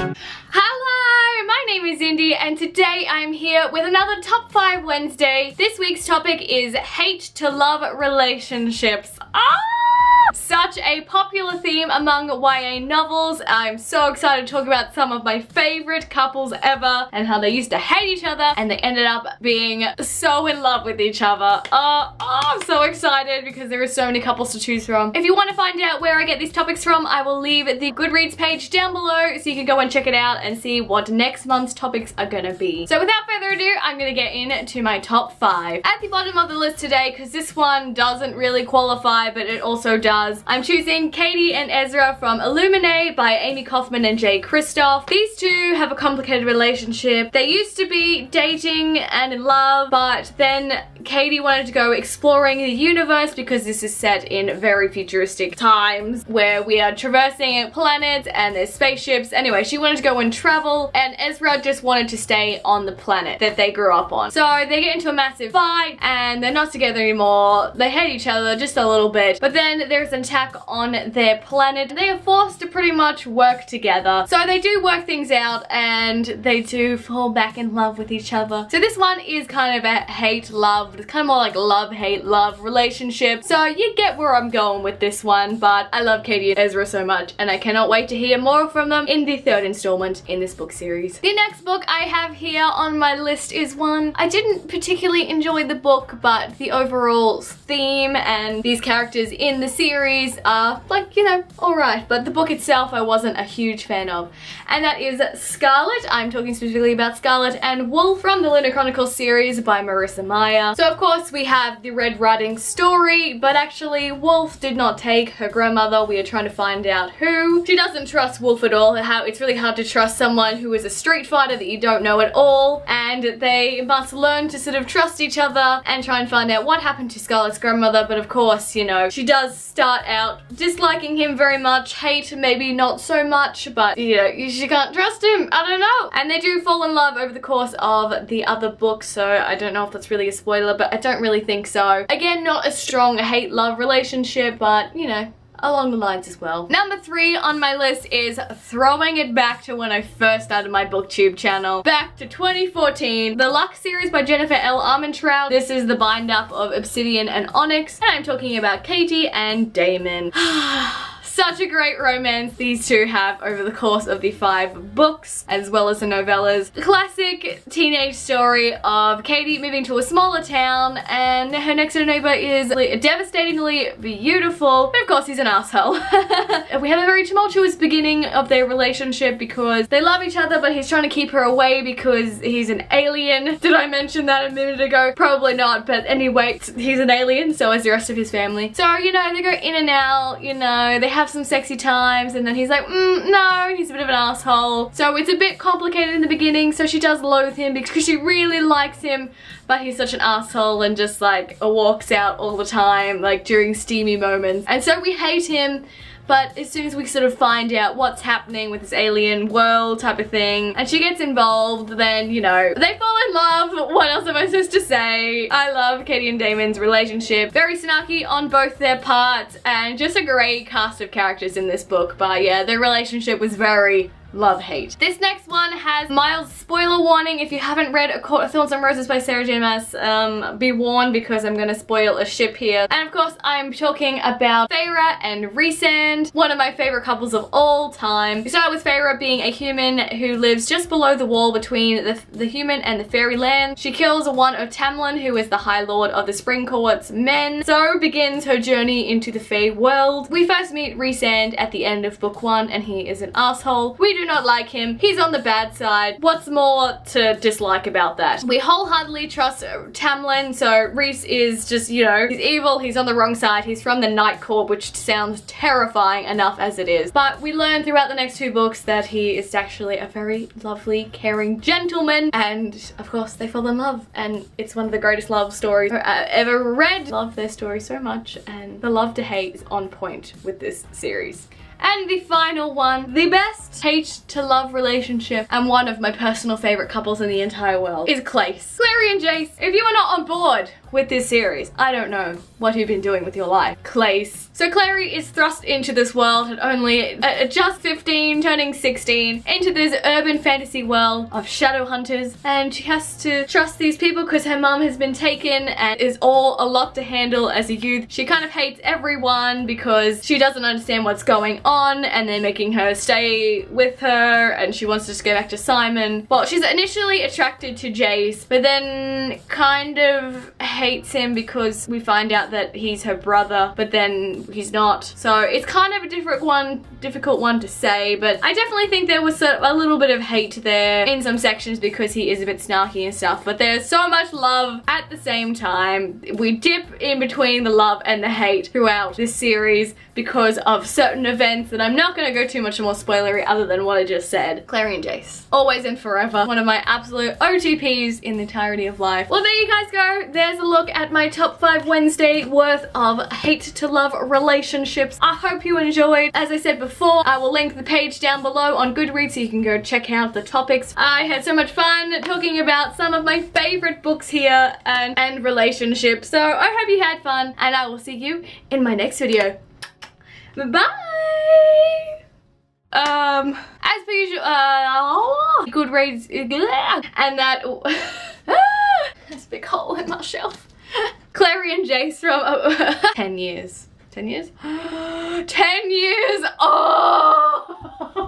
Hello, my name is Indy and today I'm here with another Top 5 Wednesday. This week's topic is hate to love relationships. Such a popular theme among YA novels. I'm so excited to talk about some of my favorite couples ever and how they used to hate each other and they ended up being so in love with each other. I'm so excited because there are so many couples to choose from. If you want to find out where I get these topics from, I will leave the Goodreads page down below so you can go and check it out and see what next month's topics are gonna be. So without further ado, I'm gonna get into my top 5. At the bottom of the list today, because this one doesn't really qualify, but it also does, I'm choosing Kady and Ezra from Illuminate by Amy Kaufman and Jay Kristoff. These two have a complicated relationship. They used to be dating and in love, but then Kady wanted to go exploring the universe because this is set in very futuristic times where we are traversing planets and there's spaceships. Anyway, she wanted to go and travel and Ezra just wanted to stay on the planet that they grew up on. So they get into a massive fight and they're not together anymore. They hate each other just a little bit, but then there's an attack on their planet. They are forced to pretty much work together. So they do work things out and they do fall back in love with each other. So this one is kind of a hate-love. It's kind of more like love-hate-love relationship. So you get where I'm going with this one, but I love Kady and Ezra so much and I cannot wait to hear more from them in the 3rd installment in this book series. The next book I have here on my list is one I didn't particularly enjoy the book, but the overall theme and these characters in the series are like, you know, alright, but the book itself I wasn't a huge fan of, and that is Scarlet. I'm talking specifically about Scarlet and Wolf from the Lunar Chronicles series by Marissa Meyer. So of course we have the Red Riding story, but actually Wolf did not take her grandmother. We are trying to find out who. She doesn't trust Wolf at all. How it's really hard to trust someone who is a street fighter that you don't know at all, and they must learn to sort of trust each other and try and find out what happened to Scarlet's grandmother. But of course, you know, she does start out disliking him very much, hate maybe not so much, but you know, she can't trust him, I don't know. And they do fall in love over the course of the other books, so I don't know if that's really a spoiler, but I don't really think so. Again, not a strong hate-love relationship, but you know, along the lines as well. Number 3 on my list is throwing it back to when I first started my booktube channel, back to 2014, the Luck series by Jennifer L. Armentrout. This is the bind up of Obsidian and Onyx, and I'm talking about Katy and Damon. Such a great romance these two have over the course of the 5 books, as well as the novellas. The classic teenage story of Katy moving to a smaller town and her next door neighbor is devastatingly beautiful, but of course he's an asshole. We have a very tumultuous beginning of their relationship because they love each other, but he's trying to keep her away because he's an alien. Did I mention that a minute ago? Probably not, but anyway, he's an alien, so is the rest of his family. So, you know, they go in and out, you know, they have some sexy times and then he's like, no, he's a bit of an asshole. So it's a bit complicated in the beginning, so she does loathe him because she really likes him, but he's such an asshole and just like walks out all the time, like during steamy moments. And so we hate him. But as soon as we sort of find out what's happening with this alien world type of thing, and she gets involved, then, you know, they fall in love. What else am I supposed to say? I love Katy and Damon's relationship. Very snarky on both their parts, and just a great cast of characters in this book. But yeah, their relationship was very love-hate. This next one has mild spoiler warning. If you haven't read A Court of Thorns and Roses by Sarah J Maas, be warned because I'm gonna spoil a ship here. And of course, I'm talking about Feyre and Rhysand, one of my favorite couples of all time. We start with Feyre being a human who lives just below the wall between the human and the fairy land. She kills one of Tamlin, who is the High Lord of the Spring Court's men. So begins her journey into the Fey world. We first meet Rhysand at the end of book 1, and he is an asshole. We do not like him. He's on the bad side. What's more to dislike about that? We wholeheartedly trust Tamlin, so Rhys is just, you know, he's evil, he's on the wrong side, he's from the Night Court, which sounds terrifying enough as it is. But we learn throughout the next 2 books that he is actually a very lovely, caring gentleman, and of course they fall in love, and it's one of the greatest love stories I've ever read. Love their story so much, and the love to hate is on point with this series. And the final one, the best hate to love relationship and one of my personal favorite couples in the entire world is Clary and Jace. If you are not on board with this series. I don't know what you've been doing with your life. Clace. So Clary is thrust into this world at only just 15, turning 16, into this urban fantasy world of shadow hunters, and she has to trust these people because her mum has been taken and is all a lot to handle as a youth. She kind of hates everyone because she doesn't understand what's going on, and they're making her stay with her, and she wants to just go back to Simon. Well, she's initially attracted to Jace, but then kind of hates him because we find out that he's her brother, but then he's not. So it's kind of a difficult one to say, but I definitely think there was a little bit of hate there in some sections because he is a bit snarky and stuff, but there's so much love at the same time. We dip in between the love and the hate throughout this series because of certain events that I'm not going to go too much more spoilery other than what I just said. Clary and Jace. Always and forever. One of my absolute OTPs in the entirety of life. Well, there you guys go. There's a look at my top 5 Wednesday worth of hate to love relationships. I hope you enjoyed. As I said before, I will link the page down below on Goodreads so you can go check out the topics. I had so much fun talking about some of my favorite books here and relationships. So I hope you had fun, and I will see you in my next video. Bye! As per usual, Goodreads, and that, there's a big hole in my shelf. Clary and Jace from 10 years. 10 years? 10 years! Oh!